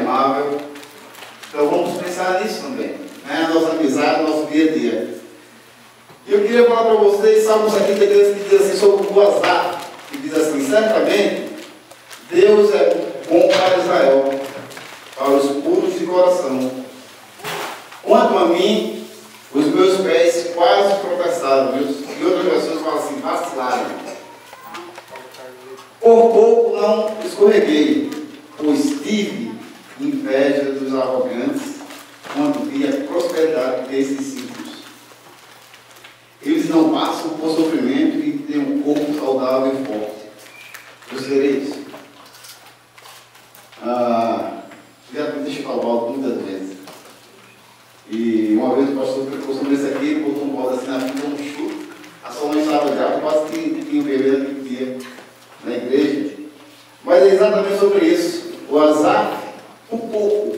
amável. Então vamos pensar nisso também, né? A nossa amizade, o nosso dia a dia. E eu queria falar para vocês, Salmo 73, que diz assim sobre o azar, que diz assim: certamente Deus é bom para Israel, para os puros de coração. Quanto a mim, os meus pés quase tropeçaram, e outras pessoas falam assim, vacilaram. Por pouco não escorreguei, pois tive inveja dos arrogantes quando vi a prosperidade desses símbolos. Eles não passam por sofrimento e têm um corpo saudável e forte. Eu serei isso. Já deixei falar muitas vezes. E uma vez o pastor ficou sobre isso aqui, ele botou um bode assim na frente, um chute. A sua mãe estava grávida, quase que tinha um bebê naquele dia na igreja. Mas é exatamente sobre isso. O azar, por pouco,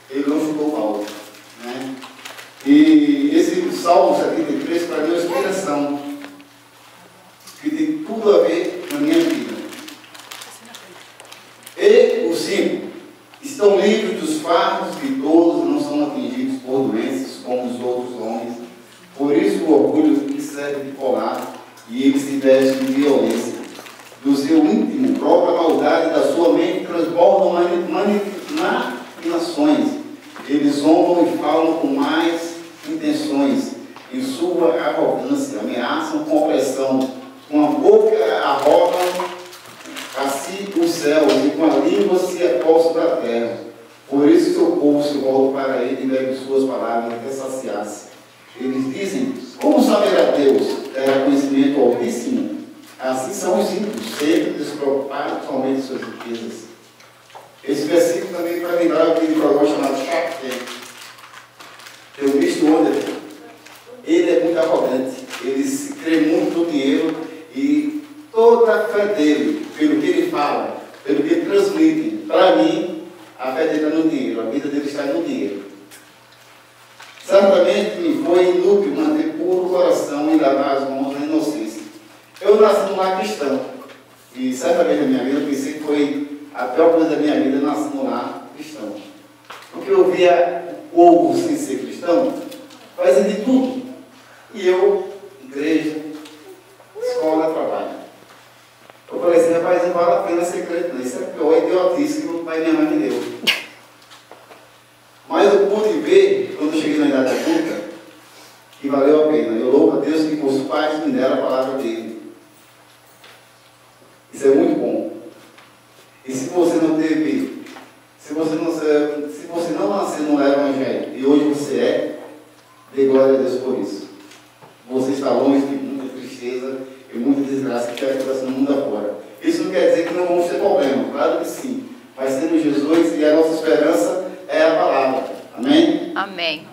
ele não chutou mal, né? E esse Salmo 73 para mim é uma inspiração que tem tudo a ver na minha vida. E o 5: estão livres dos fardos e todos não são atingidos por doenças como os outros homens. Por isso o orgulho lhes serve de colar e eles se vestem de violência. Do seu íntimo, própria maldade da sua mente transbordam maquinações. Eles zombam e falam com mais intenções. Em sua arrogância, ameaçam com opressão. Com a boca arrogam a si os céus e com a língua se apossam da terra. Por isso seu povo se volta para ele e bebe suas palavras até saciar-se. Eles dizem: como saberá Deus? Terá conhecimento altíssimo? Assim são os ímpios, sempre despreocupados somente de suas riquezas. Esse versículo também vai lembrar aquele programa chamado Shark Tank. Tem o Mr. Wonder. Ele é muito arrogante, ele se crê muito no dinheiro e toda a fé dele, pelo que ele fala, pelo que ele transmite, para mim, a fé dele está no dinheiro, a vida dele está no dinheiro. Certamente me foi inútil manter puro o coração e lavar as mãos na inocência. Eu nasci num lar cristão e certamente na minha vida eu pensei que foi a pior coisa da minha vida nascer num lar cristão. Porque eu via o povo sem ser cristão fazendo de tudo. E eu, igreja, escola, trabalho. Eu falei assim: rapaz, não vale a pena ser crente, não. Isso é a pior idiotice que o pai e minha mãe me deu. Mas eu pude ver, quando eu cheguei na idade adulta, que valeu a pena. Eu louvo a Deus que os pais me deram a palavra dele. Isso é muito bom. E se você não teve, se você não nasceu no Evangelho e hoje você é, dê glória a Deus por isso. Você está longe de muita tristeza e muita desgraça que está acontecendo no mundo afora. Isso não quer dizer que não vamos ter problema, claro que sim. Mas tendo Jesus e a nossa esperança é a palavra. Amém? Amém.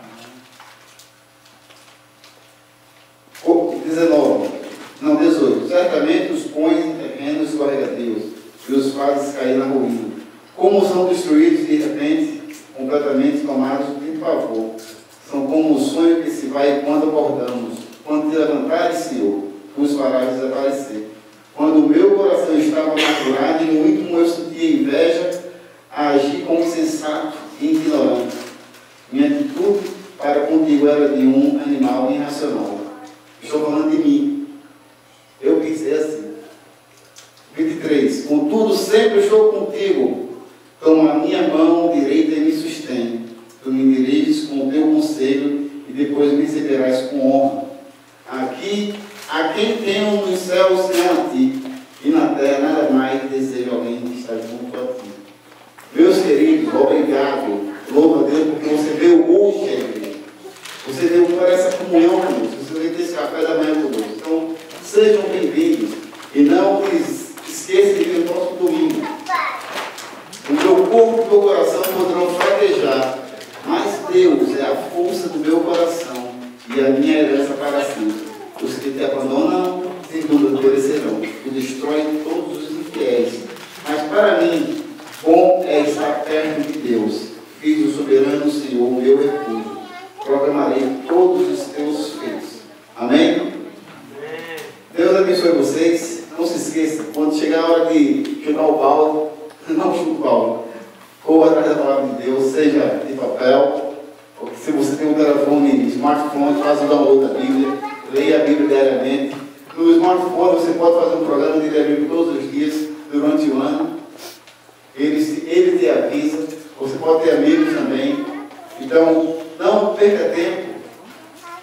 18. Certamente os pões em terrenos escorregadios e os fazes cair na ruína. Como são destruídos de repente, completamente tomados de pavor. São como o sonho que se vai quando acordamos. Quando te levantares, Senhor, os farás desaparecer. Quando o meu coração estava maculado e no íntimo eu sentia inveja, a agir como insensato e ignorante. Minha atitude para contigo era de um animal irracional. Estou falando de mim. Eu quis ser assim. 23. Contudo, sempre estou contigo. Toma a minha mão direita e me sustém. Tu me diriges com o teu conselho e depois me receberás com honra. Aqui, a quem tenho nos céus senão a ti, e na terra nada mais desejo alguém que está junto a ti. Meus queridos, obrigado. Louvo a Deus porque você veio hoje à igreja. Você veio para essa comunhão conosco. Você veio ter esse café da manhã conosco. Então, sejam bem-vindos. E não esqueçam de vir no próximo domingo. O meu corpo e o meu coração poderão fraquejar, mas Deus é a força do meu coração e a minha herança para sempre. Os que te abandonam, sem dúvida perecerão. Tu destrói todos os infiéis. Mas para mim, bom é estar perto de Deus. Fiz o soberano Senhor, meu refúgio. Proclamarei todos os teus feitos. Amém? Deus abençoe vocês. Não se esqueça, quando chegar a hora de chutar o balde, não chuta o balde. Corra atrás da palavra de Deus. Deus, seja de papel, ou se você tem um telefone, smartphone, faça o download da Bíblia, leia a Bíblia diariamente. No smartphone você pode fazer um programa de ler a Bíblia todos os dias, durante o ano. Ele te avisa, você pode ter amigos também. Então, não perca tempo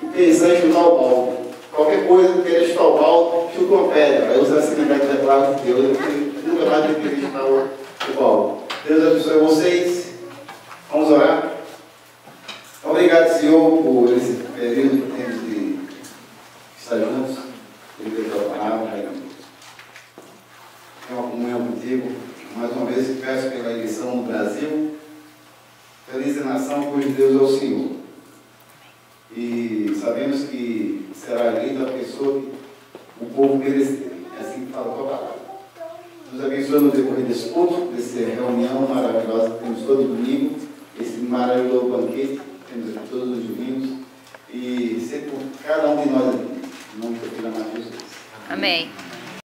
e pensar em chutar o balde. Qualquer coisa que queira chutar o balde, chuta uma pedra. Aí você vai se lembrar que é palavra de Deus. Nunca mais vai querer chutar o balde. Deus abençoe vocês. Vamos orar. Obrigado, Senhor, por esse período que temos de estar juntos. Ele deu a palavra. É uma comunhão contigo. Mais uma vez, peço pela eleição no Brasil. Feliz a nação, pois Deus é o Senhor. E sabemos que será eleita a pessoa que o povo merecer. É assim que fala a tua palavra. Nos abençoe no decorrer desse culto, dessa reunião maravilhosa que temos todo domingo, esse maravilhoso banquete que temos aqui todos os domingos. E sempre por cada um de nós aqui. Em nome do Filho amado Jesus. Amém.